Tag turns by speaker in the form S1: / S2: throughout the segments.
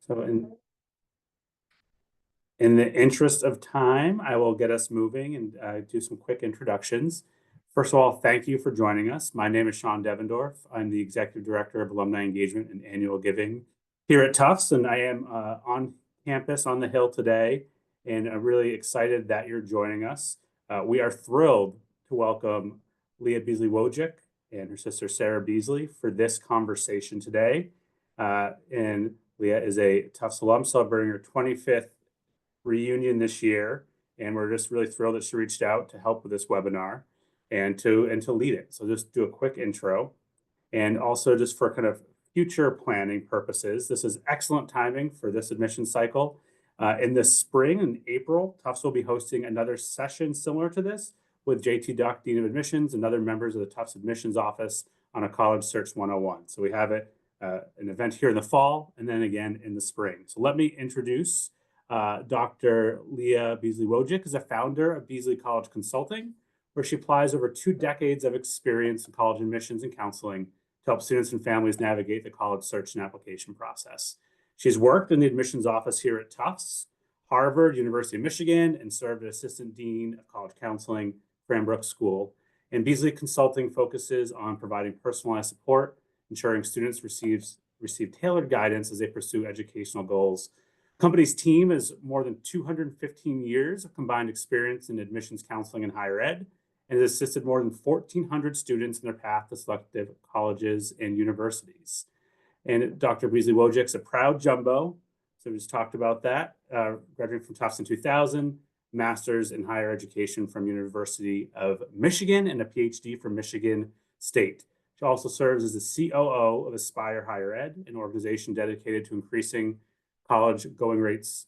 S1: So in the interest of time, I will get us moving and do some quick introductions. First of all, thank you for joining us. My name is Sean Devendorf. I'm the Executive Director of Alumni Engagement and Annual Giving here at Tufts, and I am on campus on the Hill today, and I'm really excited that you're joining us. We are thrilled to welcome Leah Beasley-Wojick and her sister Sarah Beasley for this conversation today. And Leah is a Tufts alum celebrating her 25th reunion this year, and we're just really thrilled that she reached out to help with this webinar and to lead it. So just do a quick intro, and also just for kind of future planning purposes, this is excellent timing for this admission cycle. In the spring, in April, Tufts will be hosting another session similar to this with JT Duck, Dean of Admissions, and other members of the Tufts Admissions Office on a College Search 101. So we have an event here in the fall and then again in the spring. So let me introduce Dr. Leah Beasley-Wojick is a founder of Beasley College Consulting, where she applies over 2 decades of experience in college admissions and counseling to help students and families navigate the college search and application process. She's worked in the admissions office here at Tufts, Harvard, University of Michigan, and served as Assistant Dean of College Counseling, Cranbrook School. And Beasley Consulting focuses on providing personalized support, ensuring students receive tailored guidance as they pursue educational goals. Company's team has more than 215 years of combined experience in admissions counseling and higher ed, and has assisted more than 1,400 students in their path to selective colleges and universities. And Dr. Beasley-Wojick's a proud jumbo, so we just talked about that, graduated from Tufts in 2000, master's in higher education from University of Michigan, and a PhD from Michigan State. She also serves as the COO of Aspire Higher Ed, an organization dedicated to increasing college going rates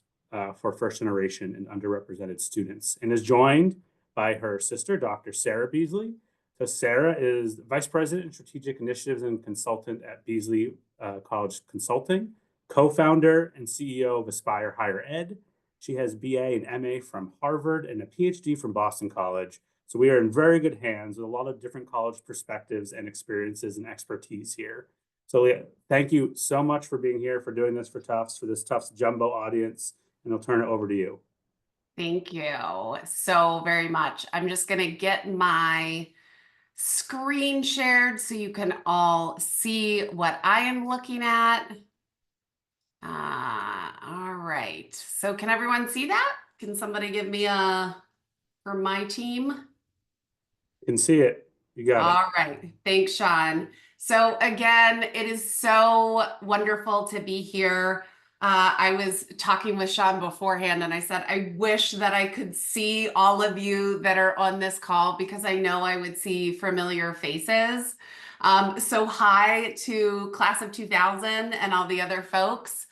S1: for first generation and underrepresented students, and is joined by her sister, Dr. Sarah Beasley. So Sarah is Vice President in Strategic Initiatives and Consultant at Beasley College Consulting, co-founder and CEO of Aspire Higher Ed. She has BA and MA from Harvard and a PhD from Boston College. So we are in very good hands with a lot of different college perspectives and experiences and expertise here. So Leah, thank you so much for being here, for doing this for Tufts, for this Tufts jumbo audience, and I'll turn it over to you.
S2: Thank you so very much. I'm just going to get my screen shared so you can all see what I am looking at. All right. So can everyone see that? Can somebody give me for my team?
S1: You can see it. You got it.
S2: All right. Thanks, Sean. So again, it is so wonderful to be here. I was talking with Sean beforehand and I said, I wish that I could see all of you that are on this call because I know I would see familiar faces. So hi to class of 2000 and all the other folks.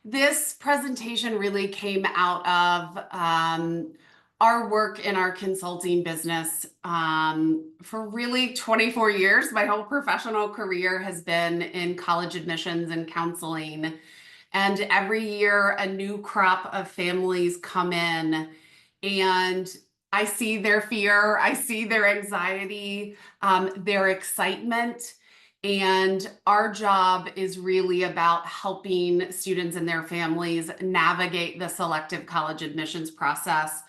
S2: This presentation really came out of our work in our consulting business for really 24 years. My whole professional career has been in college admissions and counseling. And every year a new crop of families come in and I see their fear, I see their anxiety, their excitement. And our job is really about helping students and their families navigate the selective college admissions process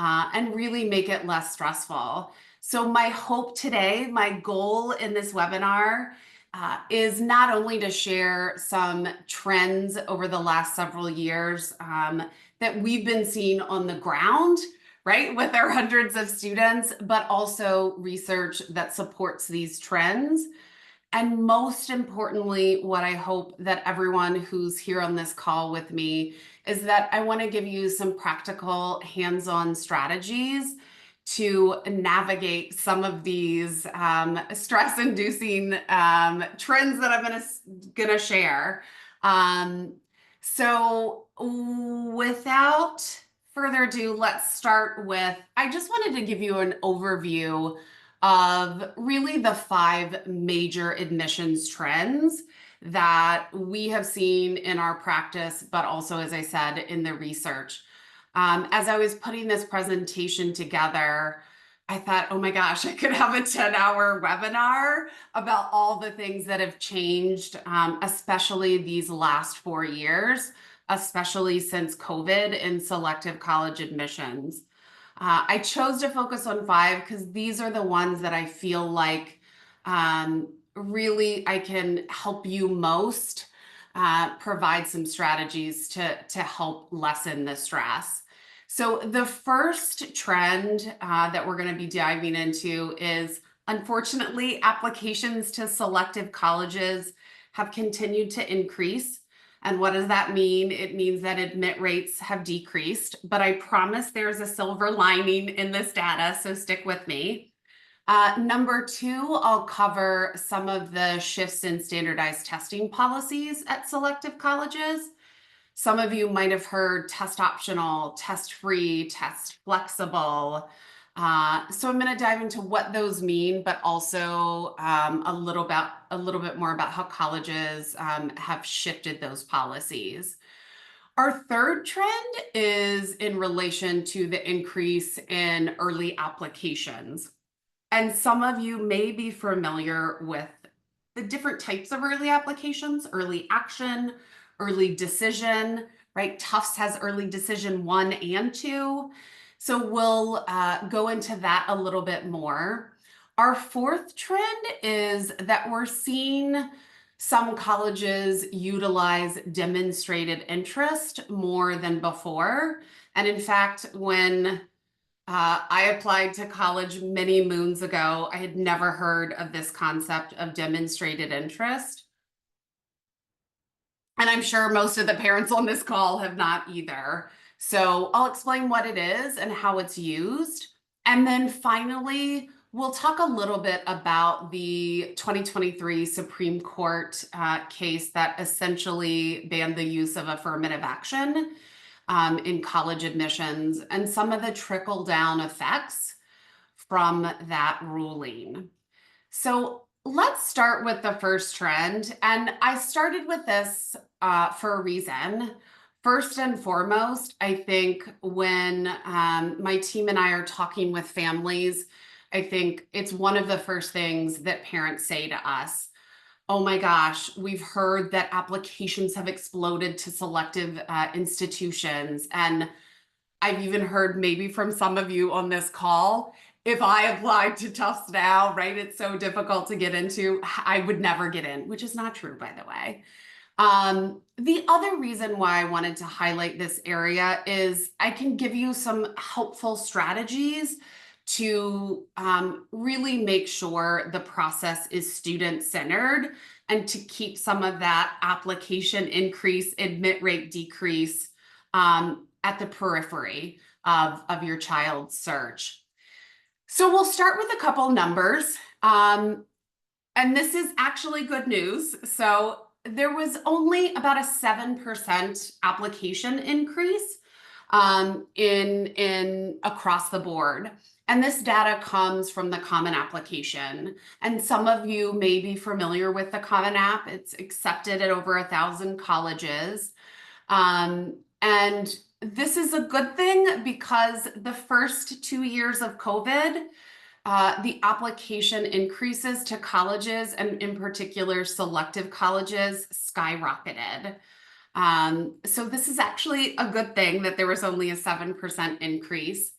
S2: and really make it less stressful. So my hope today, my goal in this webinar is not only to share some trends over the last several years that we've been seeing on the ground, right, with our hundreds of students, but also research that supports these trends. And most importantly, what I hope that everyone who's here on this call with me is that I want to give you some practical hands-on strategies to navigate some of these stress-inducing trends that I'm gonna share. So without further ado, let's start with, I just wanted to give you an overview of really the 5 major admissions trends that we have seen in our practice, but also, as I said, in the research. As I was putting this presentation together, I thought, oh my gosh, I could have a 10-hour webinar about all the things that have changed, especially these last 4 years, especially since COVID in selective college admissions. I chose to focus on 5 because these are the ones that I feel like really I can help you most, provide some strategies to help lessen the stress. So the first trend that we're going to be diving into is, unfortunately, applications to selective colleges have continued to increase. And what does that mean? It means that admit rates have decreased, but I promise there's a silver lining in this data, so stick with me. Number 2, I'll cover some of the shifts in standardized testing policies at selective colleges. Some of you might have heard test optional, test free, test flexible. So I'm going to dive into what those mean, but also a little bit more about how colleges have shifted those policies. Our third trend is in relation to the increase in early applications. And some of you may be familiar with the different types of early applications: early action, early decision, right? Tufts has early decision 1 and 2. So we'll go into that a little bit more. Our fourth trend is that we're seeing some colleges utilize demonstrated interest more than before. And in fact, when I applied to college many moons ago, I had never heard of this concept of demonstrated interest. And I'm sure most of the parents on this call have not either. So I'll explain what it is and how it's used. And then finally, we'll talk a little bit about the 2023 Supreme Court case that essentially banned the use of affirmative action in college admissions and some of the trickle-down effects from that ruling. So let's start with the first trend. And I started with this for a reason. First and foremost, I think when my team and I are talking with families, I think it's one of the first things that parents say to us: oh my gosh, we've heard that applications have exploded to selective institutions. And I've even heard maybe from some of you on this call, if I applied to Tufts now, right, it's so difficult to get into, I would never get in, which is not true, by the way. The other reason why I wanted to highlight this area is I can give you some helpful strategies to really make sure the process is student-centered and to keep some of that application increase, admit rate decrease at the periphery of your child's search. So we'll start with a couple numbers. And this is actually good news. So there was only about a 7% application increase in across the board. And this data comes from the Common Application. And some of you may be familiar with the Common App. It's accepted at over 1,000 colleges. And this is a good thing because the first 2 years of COVID, the application increases to colleges, and in particular selective colleges, skyrocketed. So this is actually a good thing that there was only a 7% increase.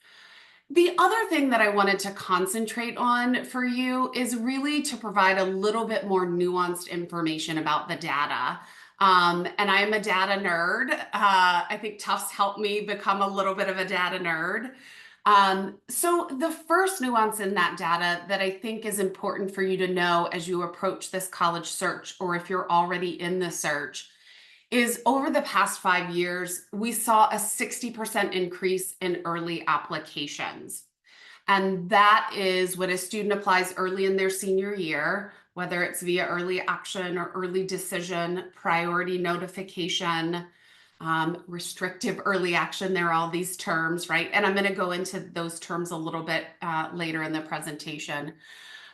S2: The other thing that I wanted to concentrate on for you is really to provide a little bit more nuanced information about the data. And I'm a data nerd. I think Tufts helped me become a little bit of a data nerd. So the first nuance in that data that I think is important for you to know as you approach this college search, or if you're already in the search, is over the past 5 years, we saw a 60% increase in early applications. And that is when a student applies early in their senior year, whether it's via early action or early decision, priority notification, restrictive early action. There are all these terms, right? And I'm going to go into those terms a little bit later in the presentation.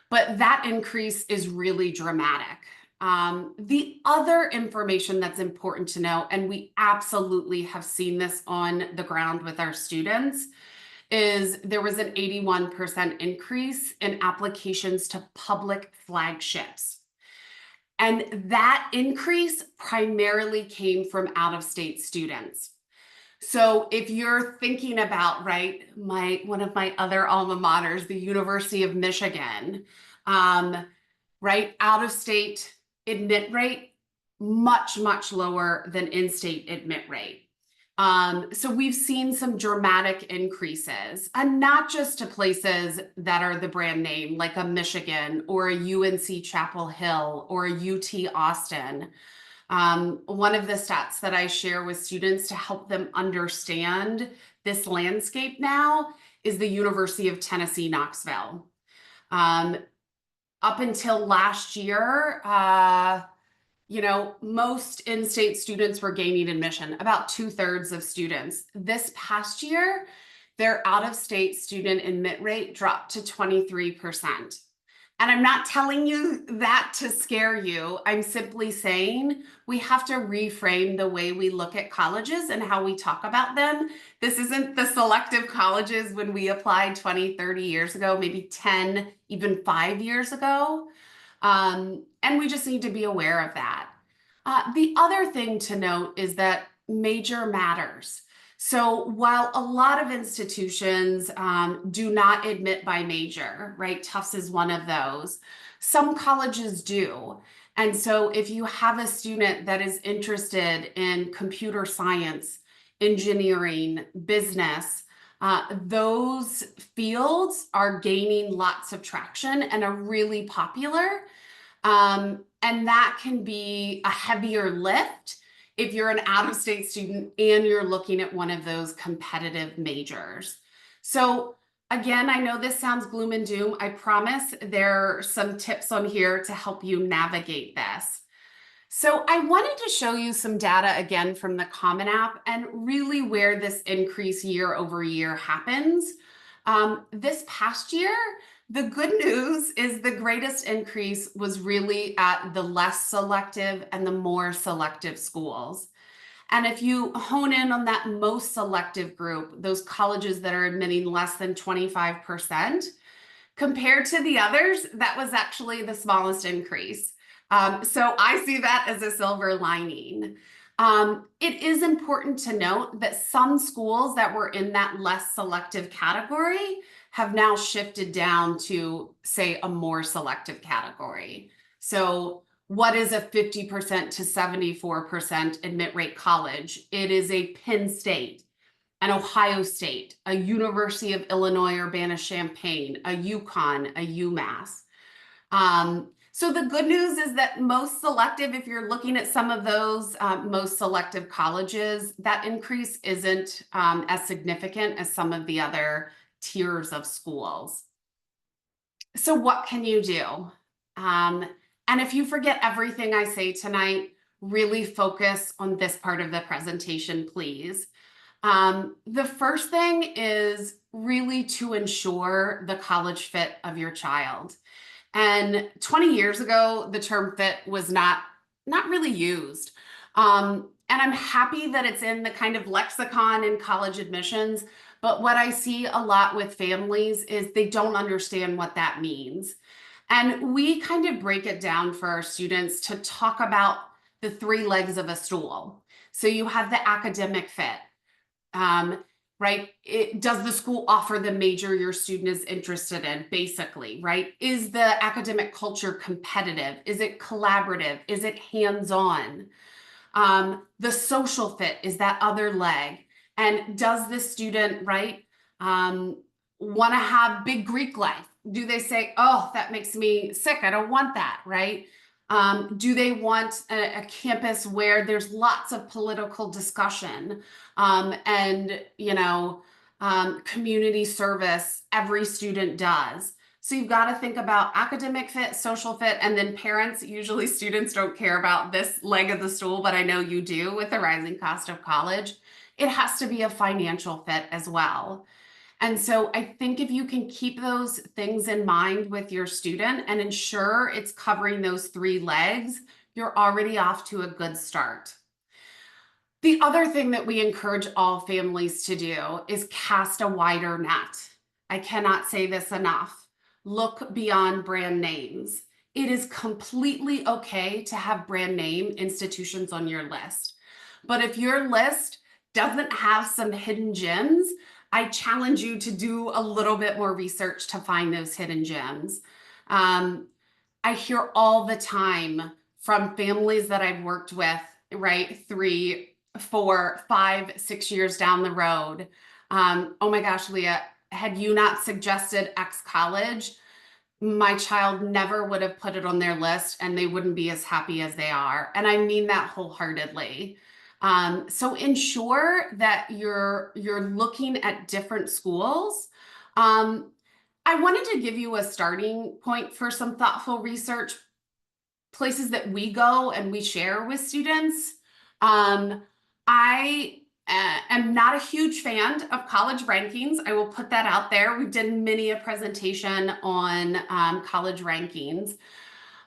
S2: But that increase is really dramatic. The other information that's important to know, and we absolutely have seen this on the ground with our students, is there was an 81% increase in applications to public flagships. And that increase primarily came from out-of-state students. So if you're thinking about, right, one of my other alma maters, the University of Michigan, right, out-of-state admit rate, much, much lower than in-state admit rate. So we've seen some dramatic increases, and not just to places that are the brand name, like a Michigan or a UNC Chapel Hill or a UT Austin. One of the stats that I share with students to help them understand this landscape now is the University of Tennessee, Knoxville. Up until last year, most in-state students were gaining admission, about 2/3 of students. This past year, their out-of-state student admit rate dropped to 23%. And I'm not telling you that to scare you. I'm simply saying we have to reframe the way we look at colleges and how we talk about them. This isn't the selective colleges when we applied 20, 30 years ago, maybe 10, even 5 years ago. And we just need to be aware of that. The other thing to note is that major matters. So while a lot of institutions do not admit by major, right? Tufts is one of those. Some colleges do. And so if you have a student that is interested in computer science, engineering, business, those fields are gaining lots of traction and are really popular. And that can be a heavier lift if you're an out-of-state student and you're looking at one of those competitive majors. So again, I know this sounds gloom and doom. I promise there are some tips on here to help you navigate this. So I wanted to show you some data again from the Common App and really where this increase year over year happens. This past year, the good news is the greatest increase was really at the less selective and the more selective schools. And if you hone in on that most selective group, those colleges that are admitting less than 25%, compared to the others, that was actually the smallest increase. So I see that as a silver lining. It is important to note that some schools that were in that less selective category have now shifted down to, say, a more selective category. So what is a 50% to 74% admit rate college? It is a Penn State, an Ohio State, a University of Illinois Urbana-Champaign, a UConn, a UMass. So the good news is that most selective, if you're looking at some of those most selective colleges, that increase isn't as significant as some of the other tiers of schools. So what can you do? And if you forget everything I say tonight, really focus on this part of the presentation, please. The first thing is really to ensure the college fit of your child. And 20 years ago, the term fit was not really used. And I'm happy that it's in the kind of lexicon in college admissions, but what I see a lot with families is they don't understand what that means. And we kind of break it down for our students to talk about the 3 legs of a stool. So you have the academic fit. Right? Does the school offer the major your student is interested in, basically, right? Is the academic culture competitive? Is it collaborative? Is it hands-on? The social fit is that other leg. And does the student, right, want to have big Greek life? Do they say, oh, that makes me sick, I don't want that, right? Do they want a campus where there's lots of political discussion and, community service every student does? So you've got to think about academic fit, social fit, and then parents. Usually students don't care about this leg of the stool, but I know you do with the rising cost of college. It has to be a financial fit as well. And so I think if you can keep those things in mind with your student and ensure it's covering those 3 legs, you're already off to a good start. The other thing that we encourage all families to do is cast a wider net. I cannot say this enough. Look beyond brand names. It is completely okay to have brand name institutions on your list. But if your list doesn't have some hidden gems, I challenge you to do a little bit more research to find those hidden gems. I hear all the time from families that I've worked with, right? 3, 4, 5, 6 years down the road. Oh my gosh, Leah, had you not suggested X college, my child never would have put it on their list and they wouldn't be as happy as they are. And I mean that wholeheartedly. So ensure that you're looking at different schools. I wanted to give you a starting point for some thoughtful research, places that we go and we share with students. I am not a huge fan of college rankings. I will put that out there. We did many a presentation on college rankings.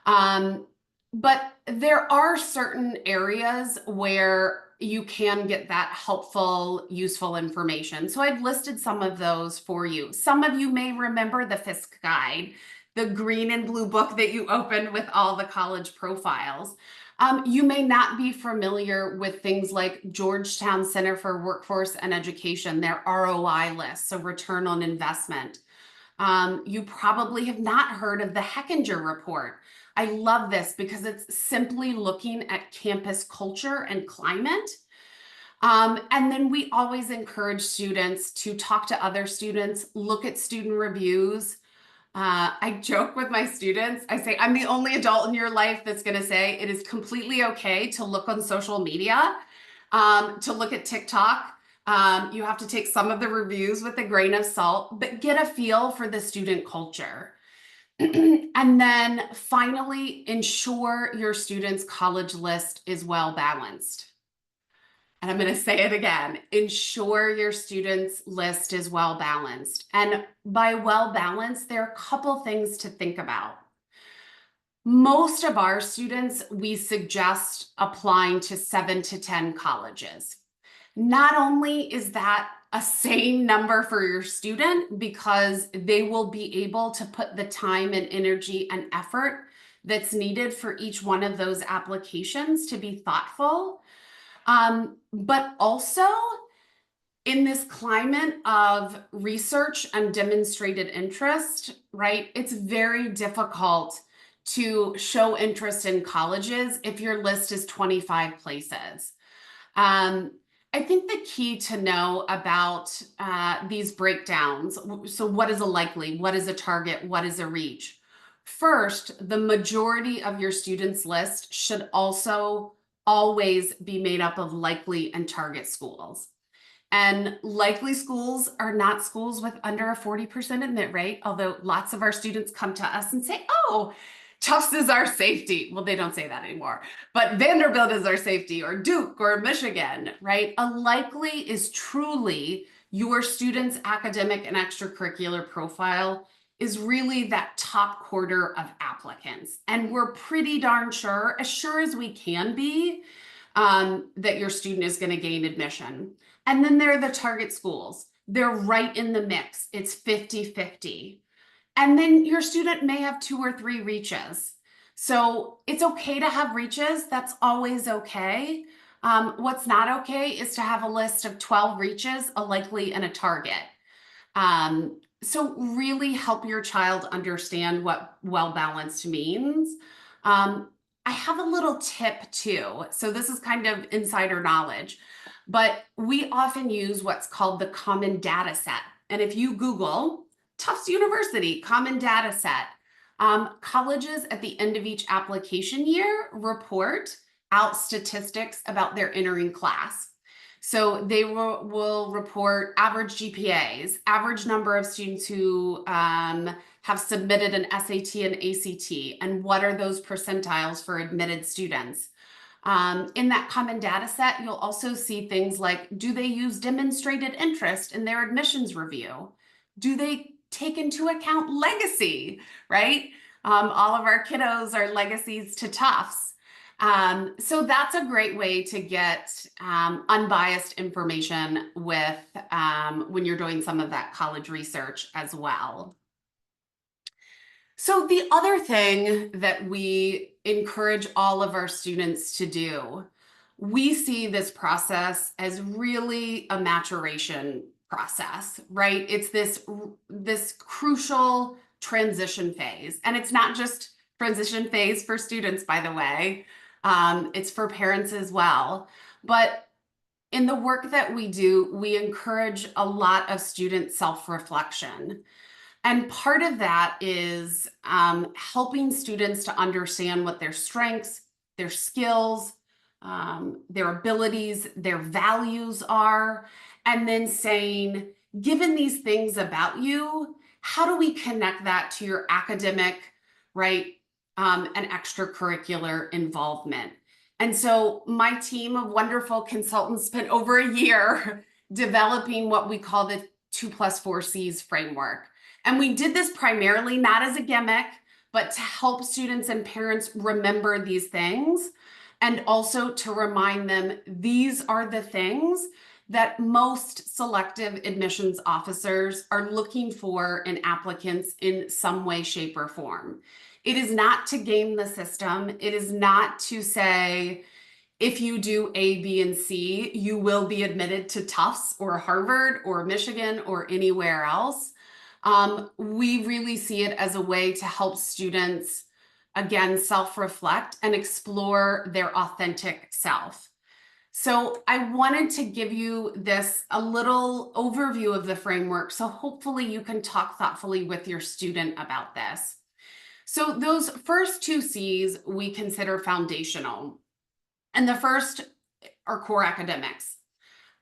S2: But there are certain areas where you can get that helpful, useful information. So I've listed some of those for you. Some of you may remember the FISC guide, the green and blue book that you opened with all the college profiles. You may not be familiar with things like Georgetown Center for Workforce and Education, their ROI list, so return on investment. You probably have not heard of the Hechinger report. I love this because it's simply looking at campus culture and climate. And then we always encourage students to talk to other students, look at student reviews. I joke with my students. I say, I'm the only adult in your life that's going to say it is completely okay to look on social media, to look at TikTok. You have to take some of the reviews with a grain of salt, but get a feel for the student culture. And then finally, ensure your student's college list is well balanced. And I'm going to say it again, ensure your student's list is well balanced. And by well balanced, there are a couple things to think about. Most of our students, we suggest applying to 7 to 10 colleges. Not only is that a sane number for your student because they will be able to put the time and energy and effort that's needed for each one of those applications to be thoughtful, but also in this climate of research and demonstrated interest, right? It's very difficult to show interest in colleges if your list is 25 places. I think the key to know about these breakdowns, so what is a likely, what is a target, what is a reach? First, the majority of your students' list should also always be made up of likely and target schools. And likely schools are not schools with under a 40% admit rate, although lots of our students come to us and say, oh, Tufts is our safety. Well, they don't say that anymore, but Vanderbilt is our safety, or Duke or Michigan, right? A likely is truly your student's academic and extracurricular profile is really that top quarter of applicants. And we're pretty darn sure, as sure as we can be, that your student is going to gain admission. And then there are the target schools. They're right in the mix. It's 50-50. And then your student may have 2 or 3 reaches. So it's okay to have reaches. That's always okay. What's not okay is to have a list of 12 reaches, a likely, and a target. So really help your child understand what well-balanced means. I have a little tip too. So this is kind of insider knowledge, but we often use what's called the common data set. And if you Google Tufts University common data set, colleges at the end of each application year report out statistics about their entering class. So they will report average GPAs, average number of students who have submitted an SAT and ACT, and what are those percentiles for admitted students. In that common data set, you'll also see things like, do they use demonstrated interest in their admissions review? Do they take into account legacy, right? All of our kiddos are legacies to Tufts. So that's a great way to get unbiased information with when you're doing some of that college research as well. So the other thing that we encourage all of our students to do, we see this process as really a maturation process, right? It's this crucial transition phase. And it's not just transition phase for students, by the way. It's for parents as well. But in the work that we do, we encourage a lot of student self-reflection. And part of that is helping students to understand what their strengths, their skills, their abilities, their values are, and then saying, given these things about you, how do we connect that to your academic, right, and extracurricular involvement? And so my team of wonderful consultants spent over a year developing what we call the 2+4 Cs framework. And we did this primarily not as a gimmick, but to help students and parents remember these things, and also to remind them these are the things that most selective admissions officers are looking for in applicants in some way, shape, or form. It is not to game the system. It is not to say, if you do A, B, and C, you will be admitted to Tufts or Harvard or Michigan or anywhere else. We really see it as a way to help students, again, self-reflect and explore their authentic self. So I wanted to give you a little overview of the framework, so hopefully you can talk thoughtfully with your student about this. So those first two C's we consider foundational. And the first are core academics.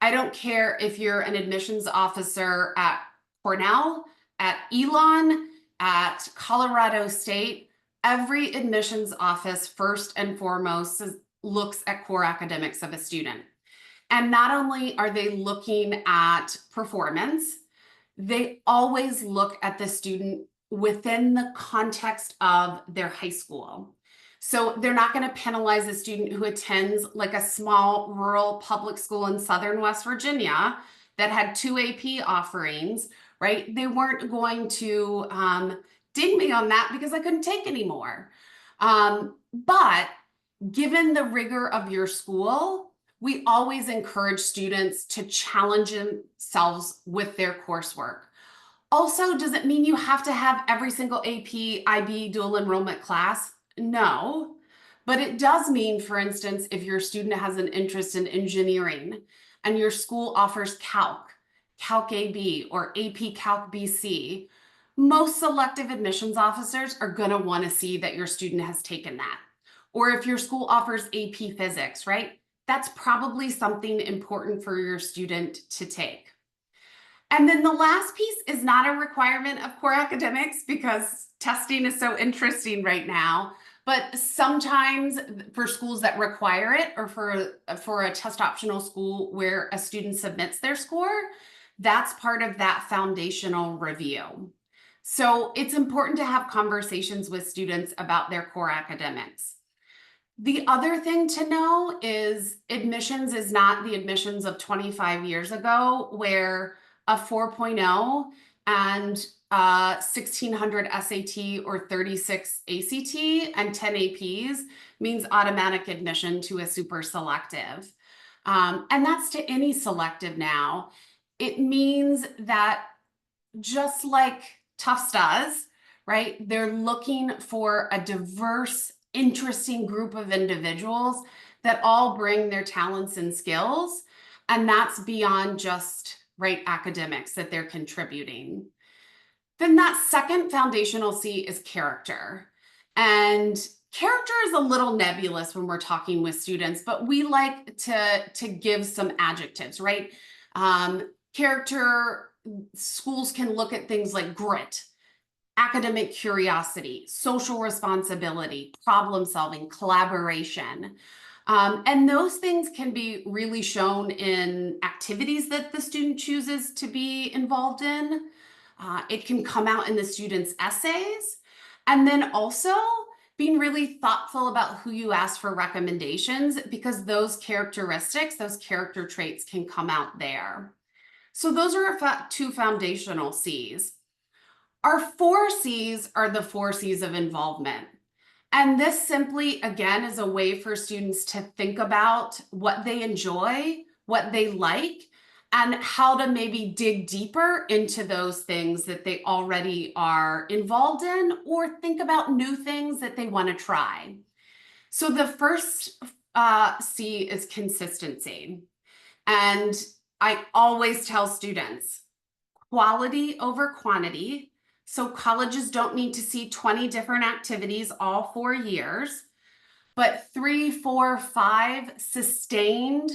S2: I don't care if you're an admissions officer at Cornell, at Elon, at Colorado State, every admissions office first and foremost looks at core academics of a student. And not only are they looking at performance, they always look at the student within the context of their high school. So they're not going to penalize a student who attends like a small rural public school in Southern West Virginia that had 2 AP offerings, right? They weren't going to ding me on that because I couldn't take anymore. But given the rigor of your school, we always encourage students to challenge themselves with their coursework. Also, does it mean you have to have every single AP, IB, dual enrollment class? No, but it does mean, for instance, if your student has an interest in engineering and your school offers Calc AB, or AP Calc BC, most selective admissions officers are going to want to see that your student has taken that. Or if your school offers AP Physics, right? That's probably something important for your student to take. And then the last piece is not a requirement of core academics because testing is so interesting right now. But sometimes for schools that require it, or for a test optional school where a student submits their score, that's part of that foundational review. So it's important to have conversations with students about their core academics. The other thing to know is admissions is not the admissions of 25 years ago, where a 4.0 and 1600 SAT or 36 ACT and 10 APs means automatic admission to a super selective. And that's to any selective now. It means that just like Tufts does, right? They're looking for a diverse, interesting group of individuals that all bring their talents and skills. And that's beyond just, right, academics that they're contributing. Then that second foundational C is character. And character is a little nebulous when we're talking with students, but we like to give some adjectives, right? Character, schools can look at things like grit, academic curiosity, social responsibility, problem solving, collaboration. And those things can be really shown in activities that the student chooses to be involved in. It can come out in the student's essays. And then also being really thoughtful about who you ask for recommendations, because those characteristics, those character traits can come out there. So those are our two foundational C's. Our 4 C's are the 4 C's of involvement. And this simply, again, is a way for students to think about what they enjoy, what they like, and how to maybe dig deeper into those things that they already are involved in, or think about new things that they want to try. So the first C is consistency. And I always tell students, quality over quantity. So colleges don't need to see 20 different activities all 4 years, but 3, 4, 5 sustained,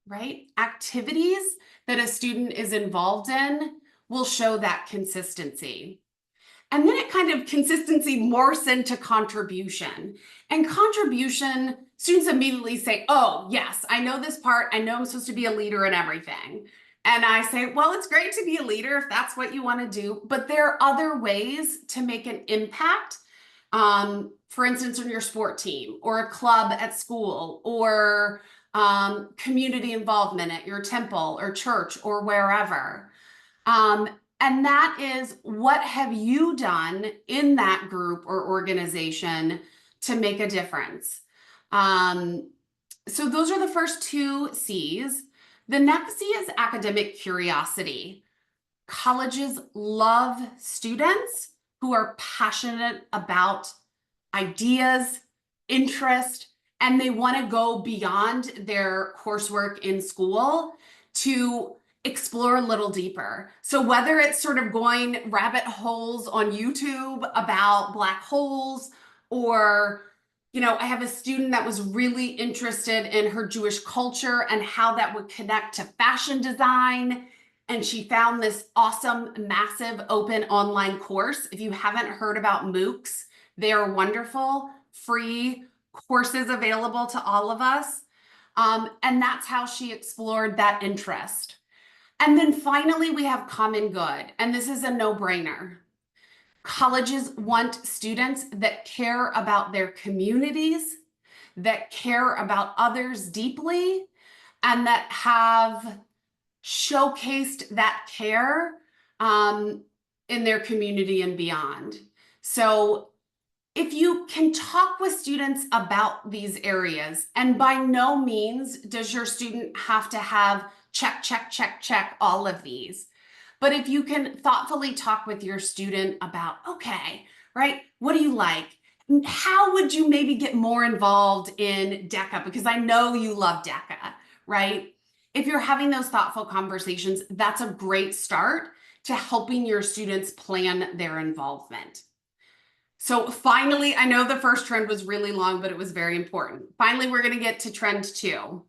S2: right, activities that a student is involved in will show that consistency. And then it kind of consistency morphs into contribution. And contribution, students immediately say, oh, yes, I know this part. I know I'm supposed to be a leader in everything. And I say, well, it's great to be a leader if that's what you want to do, but there are other ways to make an impact. For instance, on your sport team or a club at school, or community involvement at your temple or church or wherever. And that is, what have you done in that group or organization to make a difference? So those are the first 2 C's. The next C is academic curiosity. Colleges love students who are passionate about ideas, interest, and they want to go beyond their coursework in school to explore a little deeper. So whether it's sort of going rabbit holes on YouTube about black holes, or, you know, I have a student that was really interested in her Jewish culture and how that would connect to fashion design. And she found this awesome, massive open online course. If you haven't heard about MOOCs, they are wonderful, free courses available to all of us. And that's how she explored that interest. And then finally, we have common good. And this is a no-brainer. Colleges want students that care about their communities, that care about others deeply, and that have showcased that care in their community and beyond. So if you can talk with students about these areas, and by no means does your student have to have check, check, check, check all of these. But if you can thoughtfully talk with your student about, okay, right, what do you like? How would you maybe get more involved in DECA? Because I know you love DECA, right? If you're having those thoughtful conversations, that's a great start to helping your students plan their involvement. So finally, I know the first trend was really long, but it was very important. Finally, we're going to get to trend 2,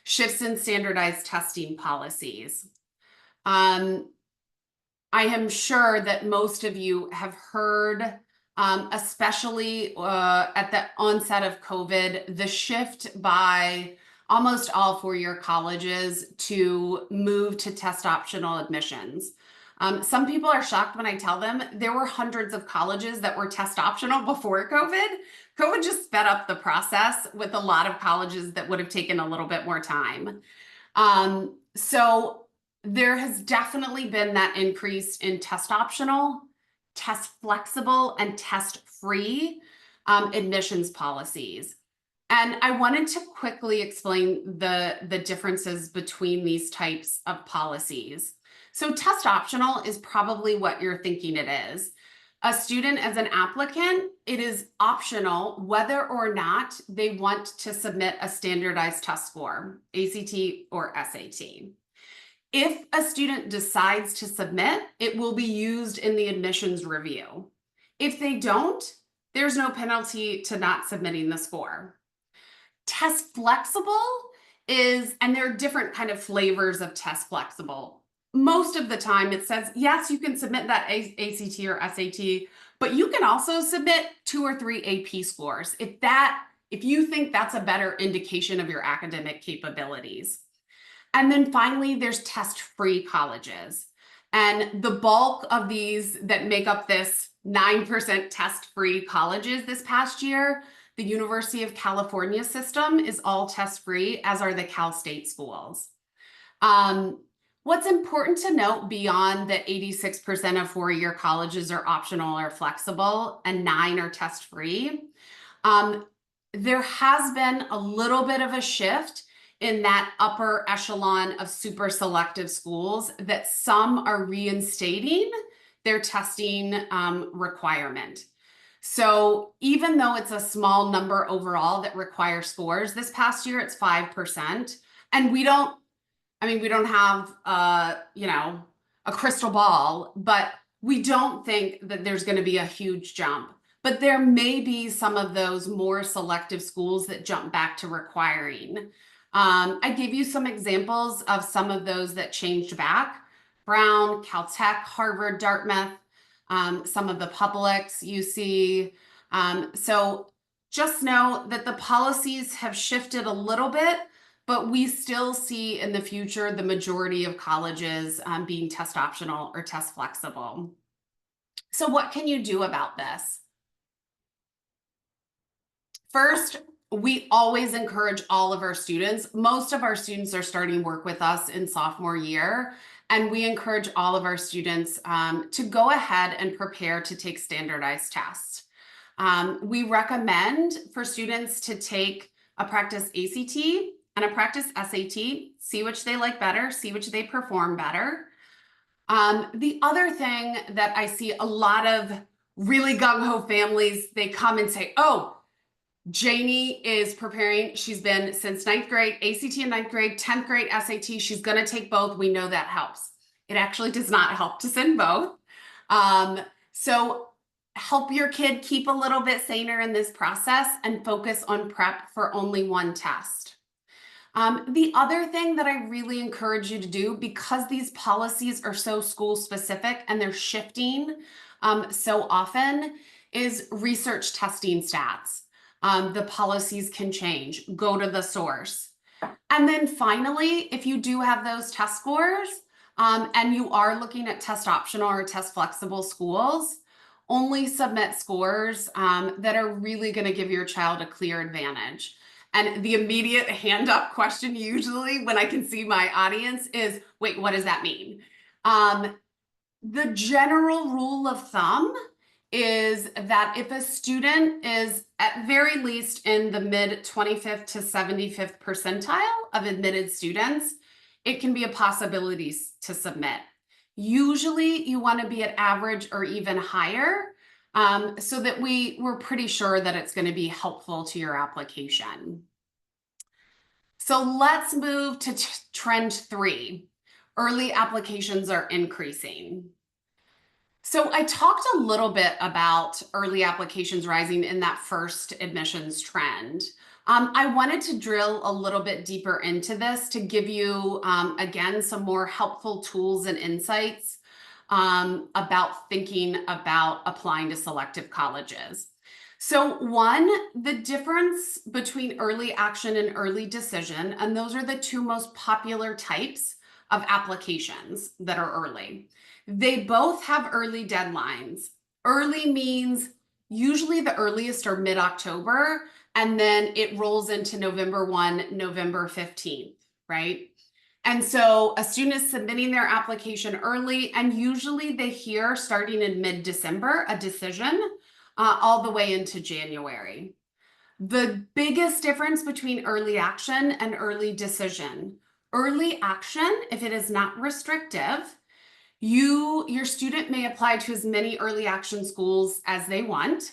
S2: shifts in standardized testing policies. I am sure that most of you have heard, especially at the onset of COVID, the shift by almost all 4-year colleges to move to test optional admissions. Some people are shocked when I tell them there were hundreds of colleges that were test optional before COVID. COVID just sped up the process with a lot of colleges that would have taken a little bit more time. So there has definitely been that increase in test optional, test flexible, and test free admissions policies. And I wanted to quickly explain the differences between these types of policies. So test optional is probably what you're thinking it is. A student as an applicant, it is optional whether or not they want to submit a standardized test score, ACT or SAT. If a student decides to submit, it will be used in the admissions review. If they don't, there's no penalty to not submitting the score. Test flexible is, and there are different kind of flavors of test flexible. Most of the time it says, yes, you can submit that ACT or SAT, but you can also submit 2 or 3 AP scores if you think that's a better indication of your academic capabilities. And then finally, there's test-free colleges. And the bulk of these that make up this 9% test-free colleges this past year. The University of California system is all test-free, as are the Cal State schools. What's important to note beyond that 86% of four-year colleges are optional or flexible and 9 are test-free, there has been a little bit of a shift in that upper echelon of super selective schools that some are reinstating their testing requirement. So even though it's a small number overall that require scores, this past year it's 5%. And we don't have a crystal ball, but we don't think that there's going to be a huge jump. But there may be some of those more selective schools that jump back to requiring. I gave you some examples of some of those that changed back. Brown, Caltech, Harvard, Dartmouth, some of the publics you see. So just know that the policies have shifted a little bit, but we still see in the future the majority of colleges being test optional or test flexible. So what can you do about this? First, we always encourage all of our students. Most of our students are starting work with us in sophomore year, and we encourage all of our students to go ahead and prepare to take standardized tests. We recommend for students to take a practice ACT and a practice SAT, see which they like better, see which they perform better. The other thing that I see a lot of really gung-ho families, they come and say, oh, Janie is preparing. She's been since 9th grade, ACT in 9th grade, 10th grade SAT. She's going to take both. We know that helps. It actually does not help to send both. So help your kid keep a little bit saner in this process and focus on prep for only one test. The other thing that I really encourage you to do, because these policies are so school specific and they're shifting so often, is research testing stats. The policies can change. Go to the source. And then finally, if you do have those test scores and you are looking at test optional or test flexible schools, only submit scores that are really going to give your child a clear advantage. And the immediate hand up question usually when I can see my audience is, wait, what does that mean? The general rule of thumb is that if a student is at very least in the mid 25th to 75th percentile of admitted students, it can be a possibility to submit. Usually you want to be at average or even higher so that we're pretty sure that it's going to be helpful to your application. So let's move to trend 3. Early applications are increasing. So I talked a little bit about early applications rising in that first admissions trend. I wanted to drill a little bit deeper into this to give you, again, some more helpful tools and insights about thinking about applying to selective colleges. So one, the difference between early action and early decision, and those are the two most popular types of applications that are early. They both have early deadlines. Early means usually the earliest are mid-October, and then it rolls into November 1, November 15th, right? And so a student is submitting their application early, and usually they hear starting in mid-December a decision all the way into January. The biggest difference between early action and early decision. Early action, if it is not restrictive, your student may apply to as many early action schools as they want,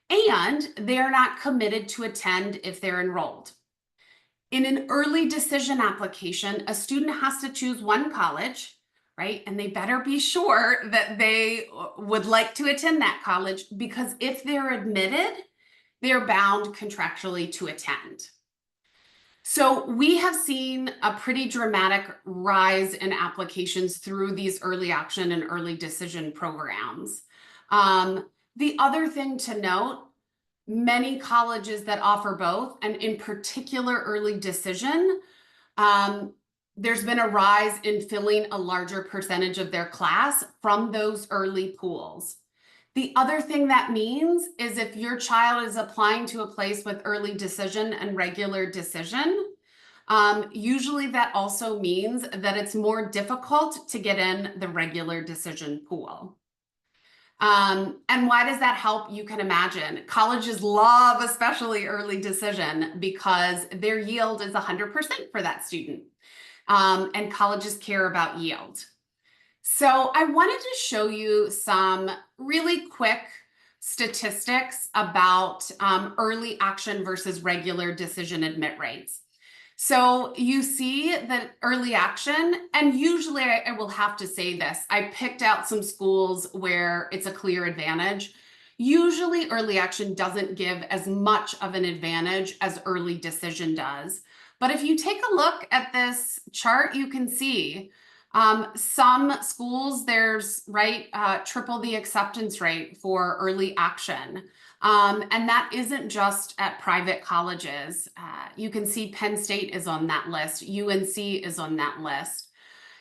S2: and they are not committed to attend if they're enrolled. In an early decision application, a student has to choose one college, right? And they better be sure that they would like to attend that college, because if they're admitted, they're bound contractually to attend. So we have seen a pretty dramatic rise in applications through these early action and early decision programs. The other thing to note, many colleges that offer both, and in particular early decision, there's been a rise in filling a larger percentage of their class from those early pools. The other thing that means is if your child is applying to a place with early decision and regular decision, usually that also means that it's more difficult to get in the regular decision pool. And why does that help? You can imagine colleges love especially early decision because their yield is 100% for that student. And colleges care about yield. So I wanted to show you some really quick statistics about early action versus regular decision admit rates. So you see that early action, and usually I will have to say this, I picked out some schools where it's a clear advantage. Usually early action doesn't give as much of an advantage as early decision does. But if you take a look at this chart, you can see some schools, there's triple the acceptance rate for early action. And that isn't just at private colleges. You can see Penn State is on that list. UNC is on that list.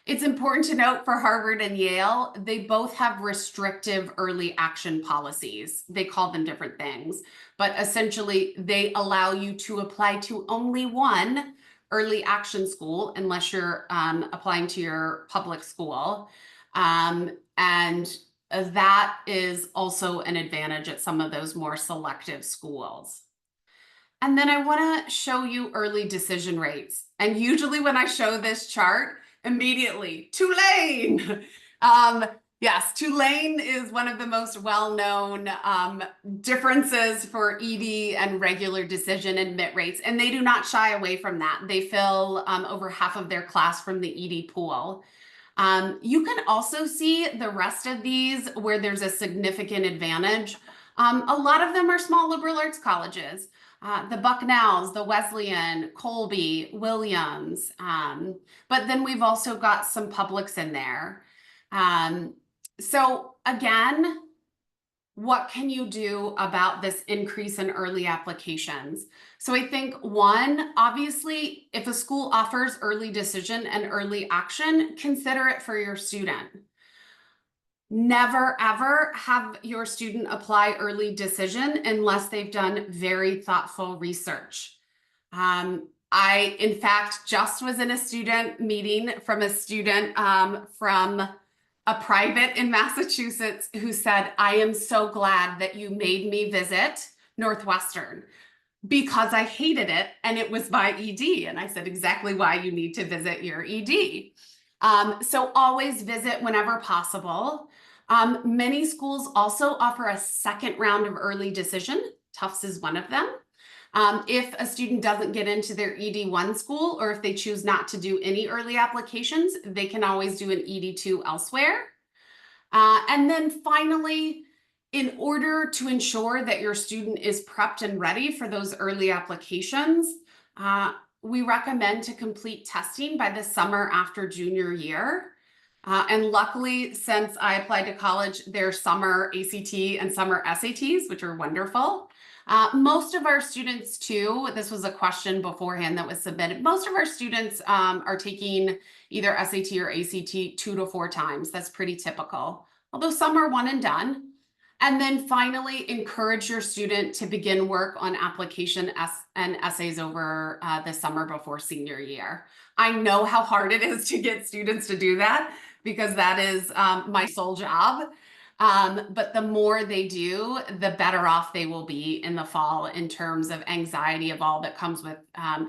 S2: It's important to note for Harvard and Yale, they both have restrictive early action policies. They call them different things, but essentially they allow you to apply to only one early action school unless you're applying to your public school. And that is also an advantage at some of those more selective schools. And then I want to show you early decision rates. And usually when I show this chart, immediately, Tulane. Yes, Tulane is one of the most well-known differences for ED and regular decision admit rates, and they do not shy away from that. They fill over half of their class from the ED pool. You can also see the rest of these where there's a significant advantage. A lot of them are small liberal arts colleges. The Bucknells, the Wesleyan, Colby, Williams. But then we've also got some publics in there. So again, what can you do about this increase in early applications? So I think one, obviously, if a school offers early decision and early action, consider it for your student. Never, ever have your student apply early decision unless they've done very thoughtful research. I, in fact, just was in a student meeting from a student from a private in Massachusetts who said, I am so glad that you made me visit Northwestern because I hated it and it was my ED. And I said, exactly why you need to visit your ED. So always visit whenever possible. Many schools also offer a second round of early decision. Tufts is one of them. If a student doesn't get into their ED1 school, or if they choose not to do any early applications, they can always do an ED2 elsewhere. And then finally, in order to ensure that your student is prepped and ready for those early applications, we recommend to complete testing by the summer after junior year. And luckily, since I applied to college, there's summer ACT and summer SATs, which are wonderful. Most of our students too, this was a question beforehand that was submitted. Most of our students are taking either SAT or ACT 2 to 4 times. That's pretty typical, although some are one and done. And then finally, encourage your student to begin work on application and essays over the summer before senior year. I know how hard it is to get students to do that because that is my sole job. But the more they do, the better off they will be in the fall in terms of anxiety of all that comes with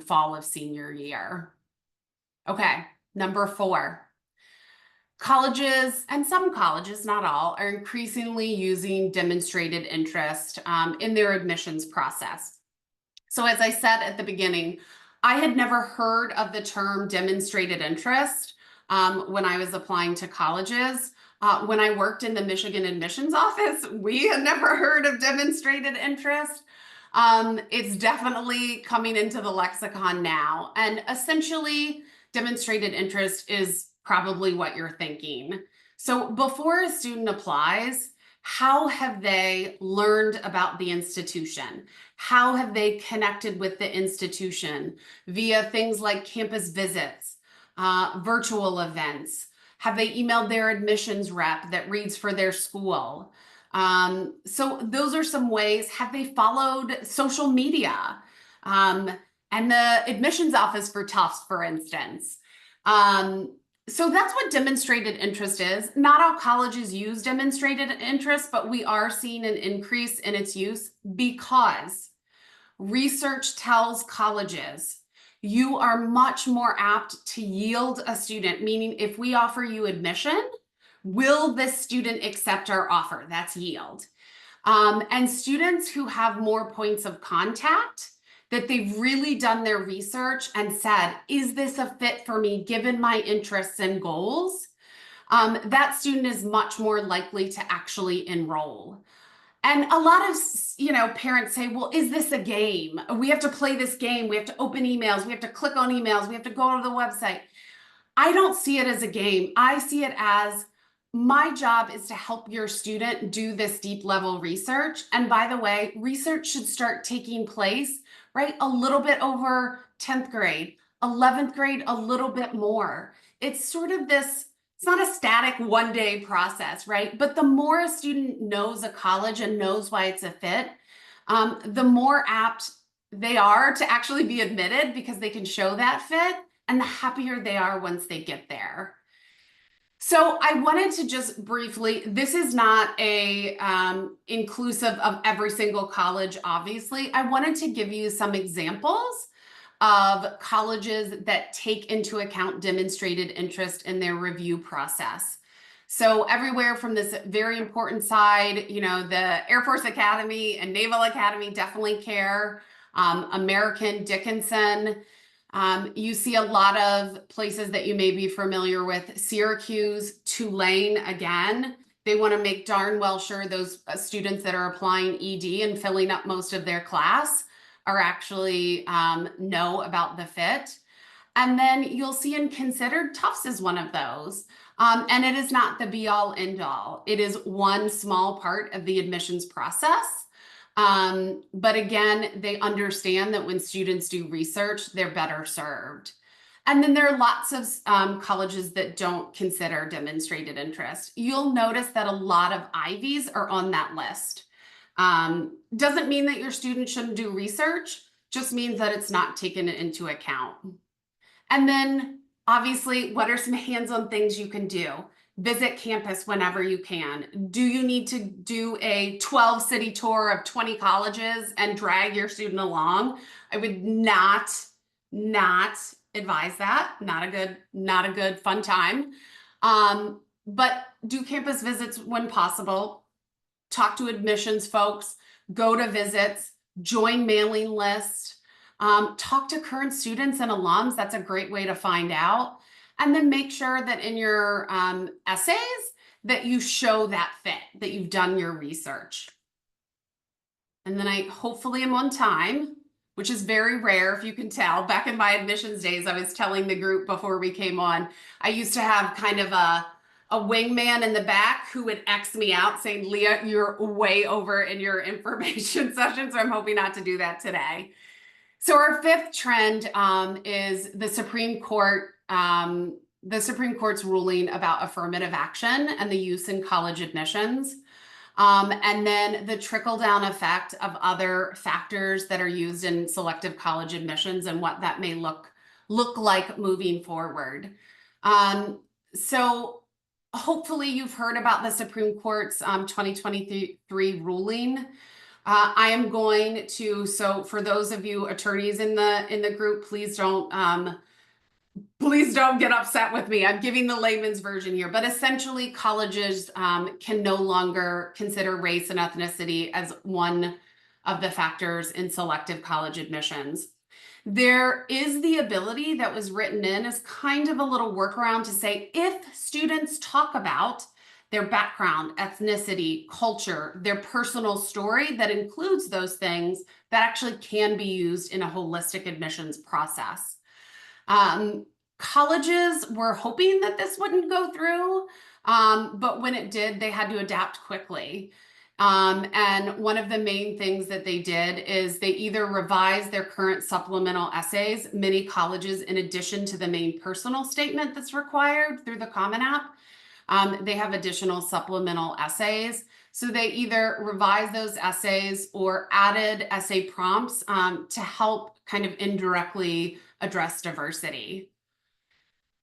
S2: fall of senior year. Okay, number 4. Colleges, and some colleges, not all, are increasingly using demonstrated interest in their admissions process. So as I said at the beginning, I had never heard of the term demonstrated interest when I was applying to colleges. When I worked in the Michigan admissions office, we had never heard of demonstrated interest. It's definitely coming into the lexicon now. And essentially, demonstrated interest is probably what you're thinking. So before a student applies, how have they learned about the institution? How have they connected with the institution via things like campus visits, virtual events? Have they emailed their admissions rep that reads for their school? So those are some ways. Have they followed social media? And the admissions office for Tufts, for instance. So that's what demonstrated interest is. Not all colleges use demonstrated interest, but we are seeing an increase in its use because research tells colleges you are much more apt to yield a student, meaning if we offer you admission, will this student accept our offer? That's yield. And students who have more points of contact, that they've really done their research and said, is this a fit for me given my interests and goals? That student is much more likely to actually enroll. And a lot of, parents say, well, is this a game? We have to play this game. We have to open emails. We have to click on emails. We have to go to the website. I don't see it as a game. I see it as my job is to help your student do this deep level research. And by the way, research should start taking place, right? A little bit over 10th grade, 11th grade, a little bit more. It's sort of this, it's not a static one-day process, right? But the more a student knows a college and knows why it's a fit, the more apt they are to actually be admitted because they can show that fit, and the happier they are once they get there. So I wanted to just briefly, this is not a inclusive of every single college, obviously. I wanted to give you some examples of colleges that take into account demonstrated interest in their review process. So everywhere from this very important side, the Air Force Academy and Naval Academy definitely care. American Dickinson. You see a lot of places that you may be familiar with. Syracuse, Tulane, again. They want to make darn well sure those students that are applying ED and filling up most of their class are actually know about the fit. And then you'll see in Considered, Tufts is one of those. And it is not the be all end all. It is one small part of the admissions process. But again, they understand that when students do research, they're better served. And then there are lots of colleges that don't consider demonstrated interest. You'll notice that a lot of Ivies are on that list. Doesn't mean that your student shouldn't do research, just means that it's not taken into account. And then obviously, what are some hands-on things you can do? Visit campus whenever you can. Do you need to do a 12-city tour of 20 colleges and drag your student along? I would not advise that. Not a good fun time. But do campus visits when possible. Talk to admissions folks, go to visits, join mailing lists, talk to current students and alums. That's a great way to find out. And then make sure that in your essays that you show that fit, that you've done your research. And then I hopefully am on time, which is very rare if you can tell. Back in my admissions days, I was telling the group before we came on, I used to have kind of a wingman in the back who would X me out saying, Leah, you're way over in your information session. So I'm hoping not to do that today. So our fifth trend is the Supreme Court. The Supreme Court's ruling about affirmative action and the use in college admissions. And then the trickle-down effect of other factors that are used in selective college admissions and what that may look like moving forward. So hopefully you've heard about the Supreme Court's 2023 ruling. I am going to, so for those of you attorneys in the group, please don't get upset with me. I'm giving the layman's version here, but essentially colleges can no longer consider race and ethnicity as one of the factors in selective college admissions. There is the ability that was written in as kind of a little workaround to say, if students talk about their background, ethnicity, culture, their personal story that includes those things, that actually can be used in a holistic admissions process. Colleges were hoping that this wouldn't go through, but when it did, they had to adapt quickly. And one of the main things that they did is they either revised their current supplemental essays, many colleges, in addition to the main personal statement that's required through the Common App, they have additional supplemental essays So they either revised those essays or added essay prompts to help kind of indirectly address diversity.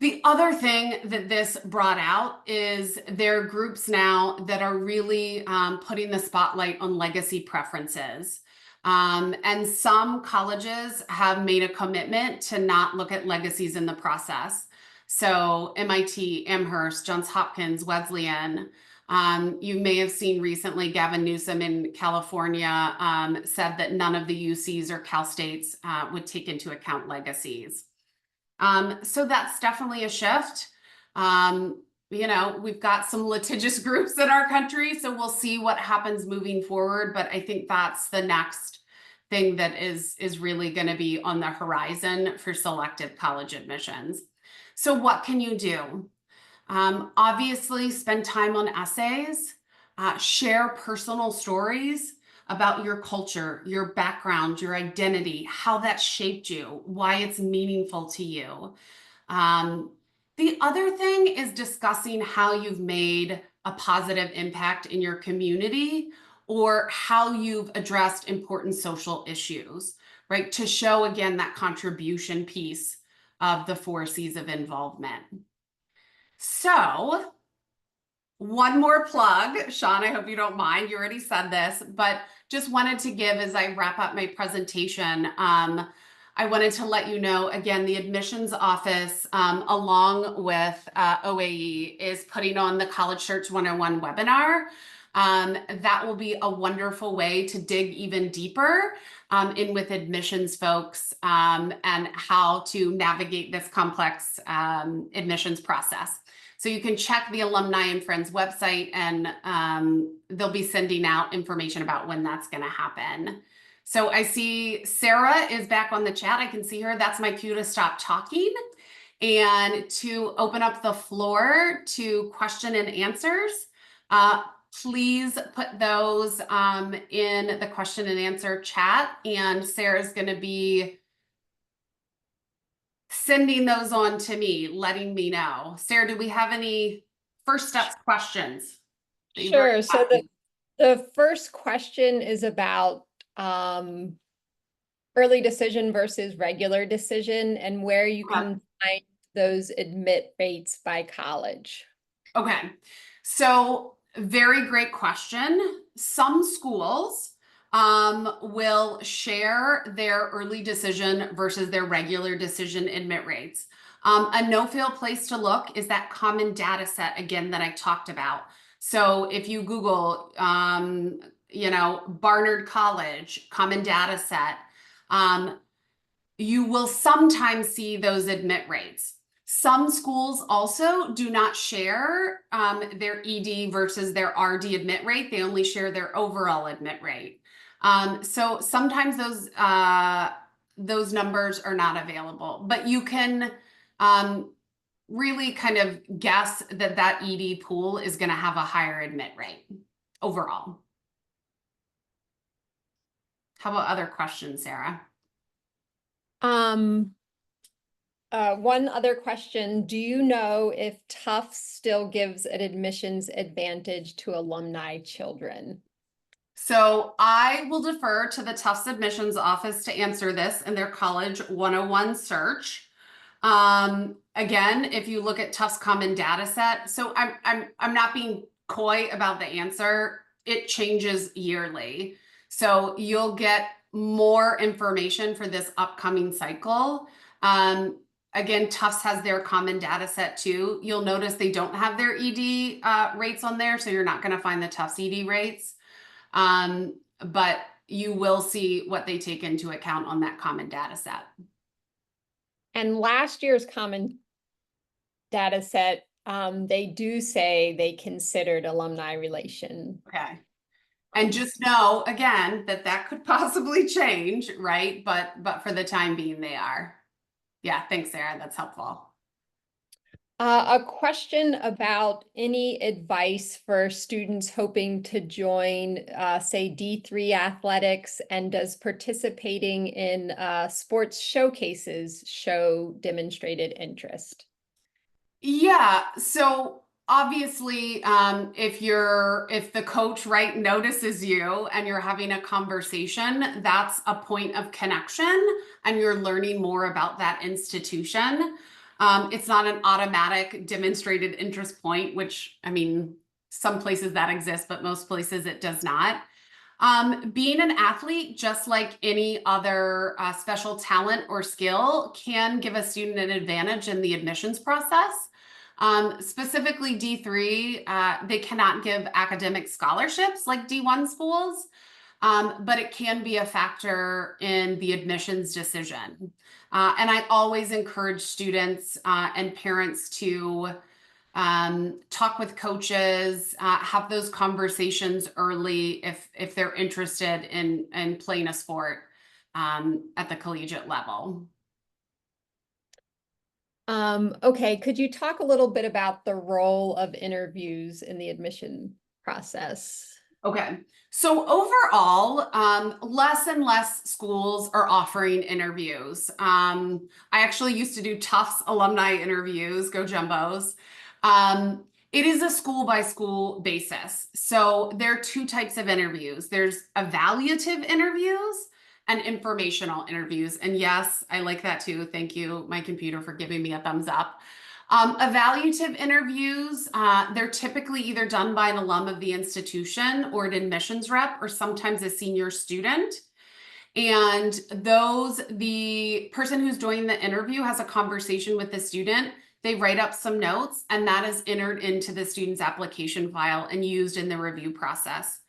S2: The other thing that this brought out is there are groups now that are really putting the spotlight on legacy preferences. And some colleges have made a commitment to not look at legacies in the process. So MIT, Amherst, Johns Hopkins, Wesleyan. You may have seen recently Gavin Newsom in California said that none of the UCs or Cal States would take into account legacies. So that's definitely a shift. We've got some litigious groups in our country, so we'll see what happens moving forward. But I think that's the next thing that is really going to be on the horizon for selective college admissions. So what can you do? Obviously, spend time on essays, share personal stories about your culture, your background, your identity, how that shaped you, why it's meaningful to you. The other thing is discussing how you've made a positive impact in your community or how you've addressed important social issues, right? To show, again, that contribution piece of the 4 C's of involvement. So, one more plug, Sean, I hope you don't mind. You already said this, but just wanted to give as I wrap up my presentation. I wanted to let you know, again, the admissions office, along with OAE, is putting on the College Search 101 webinar. That will be a wonderful way to dig even deeper in with admissions folks and how to navigate this complex admissions process. So you can check the Alumni and Friends website, and they'll be sending out information about when that's going to happen. So I see Sarah is back on the chat. I can see her. That's my cue to stop talking and to open up the floor to question and answers. Please put those in the question and answer chat, and Sarah's going to be sending those on to me, letting me know. Sarah, do we have any first steps questions?
S3: Sure. So the first question is about early decision versus regular decision and where you can find those admit rates by college.
S2: Okay. So very great question. Some schools will share their early decision versus their regular decision admit rates. A no-fail place to look is that common data set, again, that I talked about. So if you Google, Barnard College, common data set, you will sometimes see those admit rates. Some schools also do not share their ED versus their RD admit rate. They only share their overall admit rate. So sometimes those numbers are not available, but you can really kind of guess that ED pool is going to have a higher admit rate overall. How about other questions, Sarah?
S3: One other question, do you know if Tufts still gives an admissions advantage to alumni children?
S2: So I will defer to the Tufts admissions office to answer this in their College 101 search. Again, if you look at Tufts Common Data Set, so I'm not being coy about the answer. It changes yearly. So you'll get more information for this upcoming cycle. Again, Tufts has their common data set too. You'll notice they don't have their ED rates on there, so you're not going to find the Tufts ED rates. But you will see what they take into account on that common data set.
S3: And last year's common data set, they do say they considered alumni relation.
S2: Okay. And just know, again, that could possibly change, right? But for the time being, they are. Yeah, thanks, Sarah. That's helpful.
S3: A question about any advice for students hoping to join, say, D3 athletics, and does participating in sports showcases show demonstrated interest?
S2: Yeah, so obviously, if the coach, right, notices you and you're having a conversation, that's a point of connection and you're learning more about that institution. It's not an automatic demonstrated interest point, which, I mean, some places that exists, but most places it does not. Being an athlete, just like any other special talent or skill, can give a student an advantage in the admissions process. Specifically D3, they cannot give academic scholarships like D1 schools, but it can be a factor in the admissions decision. And I always encourage students and parents to talk with coaches, have those conversations early if they're interested in playing a sport at the collegiate level.
S3: Okay, could you talk a little bit about the role of interviews in the admission process?
S2: Okay, so overall, less and less schools are offering interviews. I actually used to do Tufts alumni interviews, go Jumbos. It is a school by school basis. So there are two types of interviews. There's evaluative interviews and informational interviews. And yes, I like that too. Thank you, my computer, for giving me a thumbs up. Evaluative interviews, they're typically either done by an alum of the institution or an admissions rep or sometimes a senior student. And the person who's doing the interview has a conversation with the student. They write up some notes and that is entered into the student's application file and used in the review process.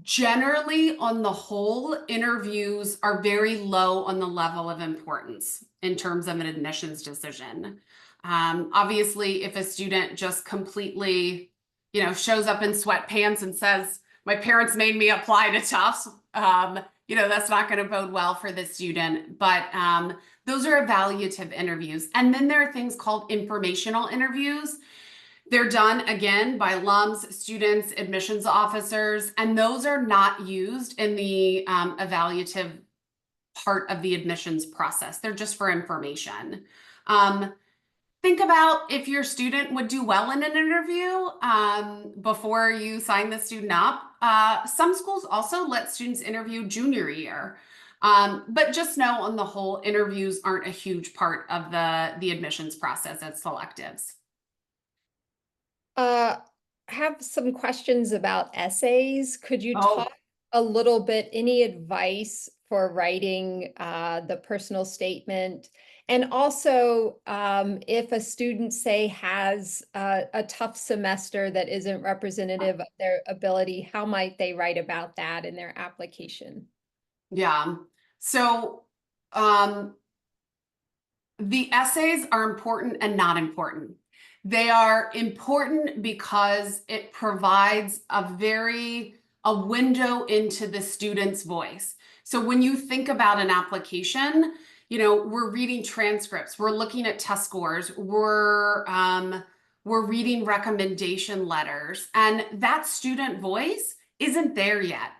S2: Generally, on the whole, interviews are very low on the level of importance in terms of an admissions decision. Obviously, if a student just completely, shows up in sweatpants and says, my parents made me apply to Tufts, that's not going to bode well for the student. But those are evaluative interviews. And then there are things called informational interviews. They're done, again, by alums, students, admissions officers, and those are not used in the evaluative part of the admissions process. They're just for information. Think about if your student would do well in an interview before you sign the student up. Some schools also let students interview junior year. But just know on the whole, interviews aren't a huge part of the admissions process at selectives.
S3: Have some questions about essays. Could you
S2: Oh.
S3: talk a little bit, any advice for writing the personal statement? And also, if a student, say, has a tough semester that isn't representative of their ability, how might they write about that in their application?
S2: Yeah. So the essays are important and not important. They are important because it provides a window into the student's voice. So when you think about an application, we're reading transcripts, we're looking at test scores, we're reading recommendation letters, and that student voice isn't there yet.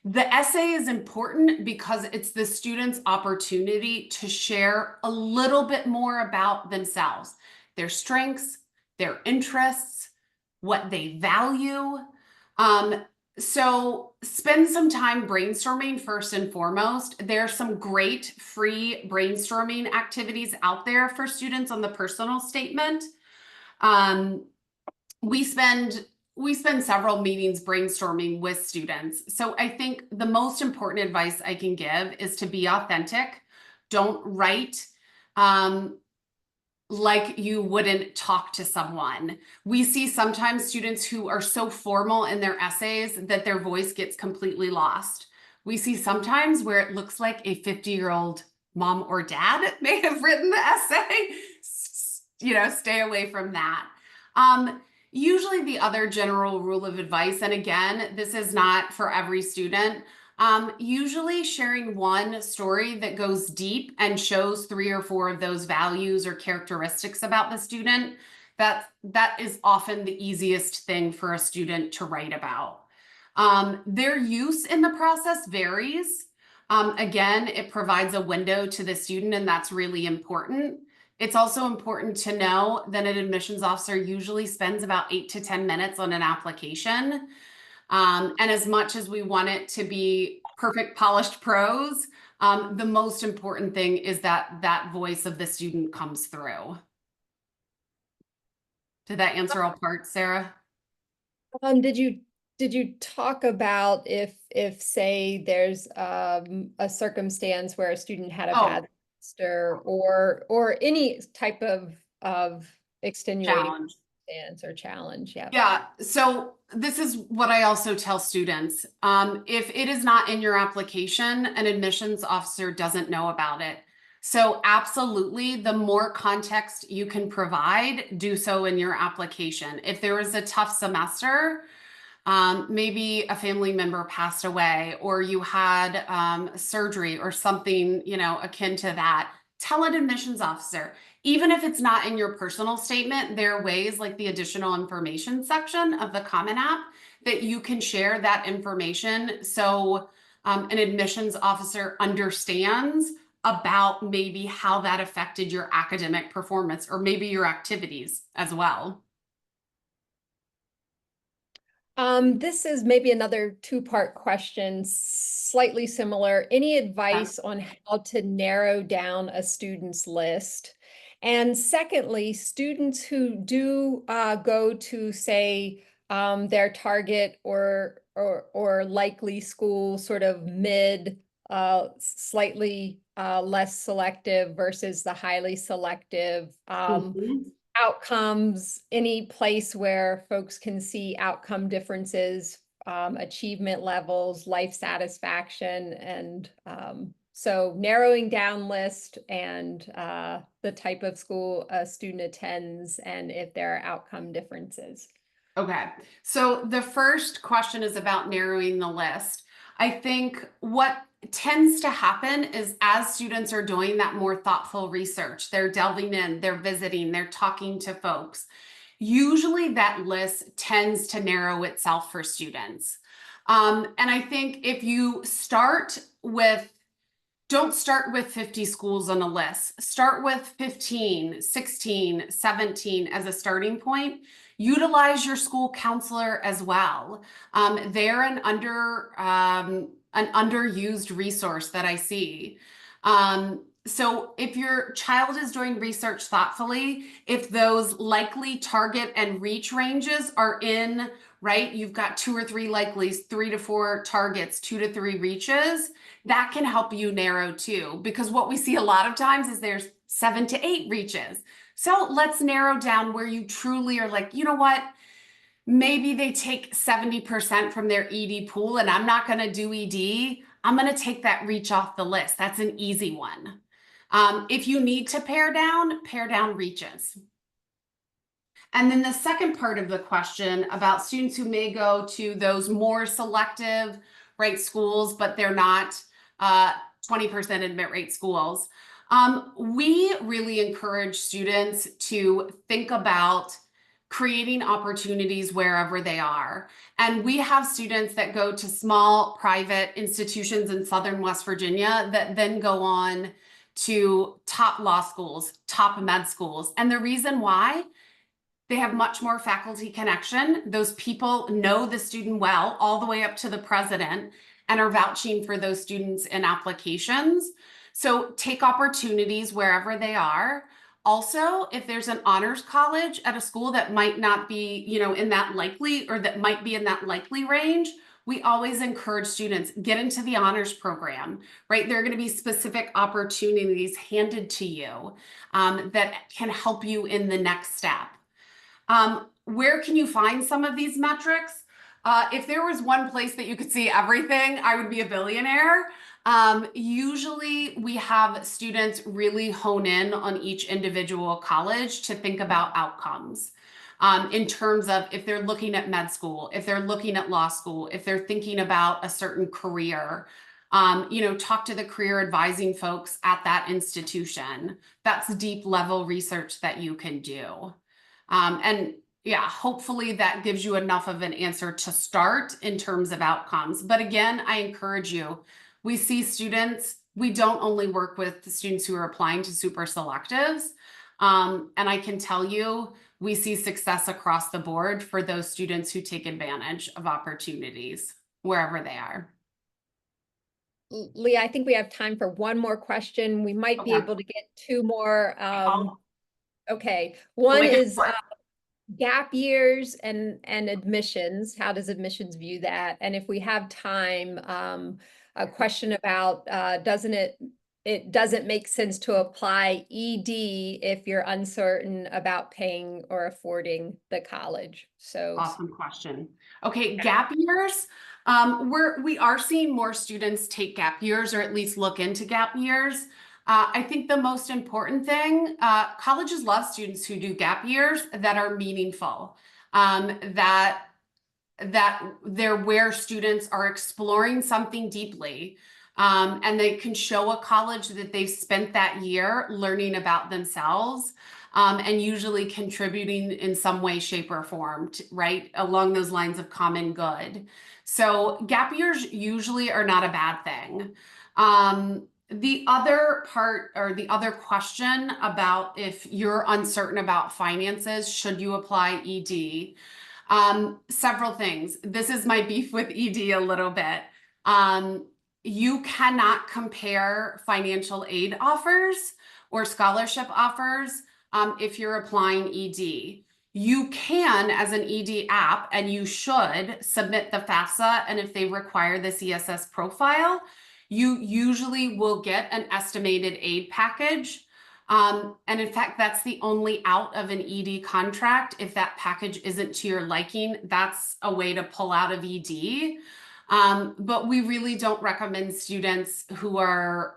S2: The essay is important because it's the student's opportunity to share a little bit more about themselves, their strengths, their interests, what they value. So spend some time brainstorming first and foremost. There are some great free brainstorming activities out there for students on the personal statement. We spend several meetings brainstorming with students. So I think the most important advice I can give is to be authentic. Don't write like you wouldn't talk to someone. We see sometimes students who are so formal in their essays that their voice gets completely lost. We see sometimes where it looks like a 50-year-old mom or dad may have written the essay. Stay away from that. Usually the other general rule of advice, and again, this is not for every student, usually sharing one story that goes deep and shows 3 or 4 of those values or characteristics about the student, that is often the easiest thing for a student to write about. Their use in the process varies. Again, it provides a window to the student, and that's really important. It's also important to know that an admissions officer usually spends about 8 to 10 minutes on an application. And as much as we want it to be perfect, polished prose, the most important thing is that that voice of the student comes through. Did that answer all parts, Sarah?
S3: Did you talk about if say there's a circumstance where a student had a
S2: Oh,
S3: bad semester or any type of extenuating
S2: challenge.
S3: circumstance or challenge? Yeah.
S2: Yeah, so this is what I also tell students. If it is not in your application, an admissions officer doesn't know about it. So absolutely, the more context you can provide, do so in your application. If there was a tough semester, maybe a family member passed away, or you had surgery or something, you know, akin to that, tell an admissions officer. Even if it's not in your personal statement, there are ways like the additional information section of the Common App that you can share that information so an admissions officer understands about maybe how that affected your academic performance or maybe your activities as well.
S3: This is maybe another two-part question, slightly similar. Any advice on how to narrow down a student's list? And secondly, students who do go to, say, their target or likely school, sort of mid, slightly less selective versus the highly selective. Outcomes, any place where folks can see outcome differences, achievement levels, life satisfaction, and so narrowing down list and the type of school a student attends and if there are outcome differences.
S2: Okay, so the first question is about narrowing the list. I think what tends to happen is as students are doing that more thoughtful research, they're delving in, they're visiting, they're talking to folks. Usually that list tends to narrow itself for students. And I think if you start with don't start with 50 schools on a list. Start with 15, 16, 17 as a starting point. Utilize your school counselor as well. They're an underused resource that I see. So if your child is doing research thoughtfully, if those likely target and reach ranges are in, right, you've got 2 or 3 likelies, 3 to 4 targets, 2 to 3 reaches, that can help you narrow too, because what we see a lot of times is there's 7 to 8 reaches. So let's narrow down where you truly are like, you know what, maybe they take 70% from their ED pool and I'm not going to do ED. I'm going to take that reach off the list. That's an easy one. If you need to pare down reaches. And then the second part of the question about students who may go to those more selective, right, schools, but they're not 20% admit rate schools. We really encourage students to think about creating opportunities wherever they are. And we have students that go to small private institutions in Southern West Virginia that then go on to top law schools, top med schools. And the reason why, they have much more faculty connection. Those people know the student well, all the way up to the president, and are vouching for those students in applications. So take opportunities wherever they are. Also, if there's an honors college at a school that might not be, you know, in that likely, or that might be in that likely range, we always encourage students, get into the honors program, right? There are going to be specific opportunities handed to you that can help you in the next step. Where can you find some of these metrics? If there was one place that you could see everything, I would be a billionaire. Usually we have students really hone in on each individual college to think about outcomes. In terms of if they're looking at med school, if they're looking at law school, if they're thinking about a certain career, you know, talk to the career advising folks at that institution. That's deep level research that you can do. And yeah, hopefully that gives you enough of an answer to start in terms of outcomes. But again, I encourage you, we see students, we don't only work with the students who are applying to super selectives. And I can tell you, we see success across the board for those students who take advantage of opportunities wherever they are.
S3: Leah, I think we have time for one more question. We might be
S2: Okay.
S3: able to get two more. Okay,
S2: We'll
S3: one
S2: make it
S3: is
S2: short.
S3: gap years and admissions. How does admissions view that? And if we have time, a question about it doesn't make sense to apply ED if you're uncertain about paying or affording the college. So
S2: Awesome question. Okay, gap years. We are seeing more students take gap years, or at least look into gap years. I think the most important thing, colleges love students who do gap years that are meaningful, that they're where students are exploring something deeply, and they can show a college that they've spent that year learning about themselves, and usually contributing in some way, shape, or form, right along those lines of common good. So gap years usually are not a bad thing. The other part, or the other question about if you're uncertain about finances, should you apply ED? Several things. This is my beef with ED a little bit. You cannot compare financial aid offers or scholarship offers if you're applying ED. You can, as an ED app, and you should submit the FAFSA, and if they require this ESS profile, you usually will get an estimated aid package. And in fact, that's the only out of an ED contract. If that package isn't to your liking, that's a way to pull out of ED. But we really don't recommend students who are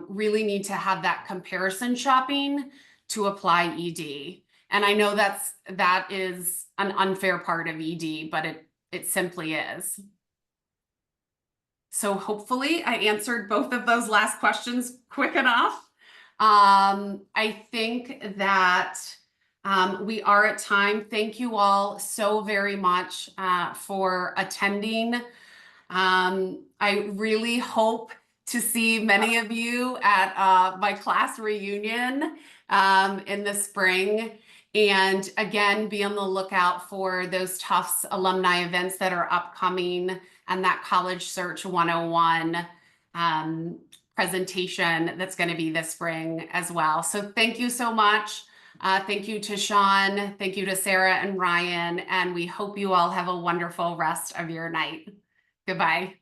S2: really need to have that comparison shopping to apply ED. And I know that is an unfair part of ED, but it simply is. So hopefully I answered both of those last questions quick enough. I think that we are at time. Thank you all so very much for attending. I really hope to see many of you at my class reunion in the spring. And again, be on the lookout for those Tufts alumni events that are upcoming, and that College Search 101 presentation that's going to be this spring as well. So thank you so much. Thank you to Sean. Thank you to Sarah and Ryan. And we hope you all have a wonderful rest of your night. Goodbye.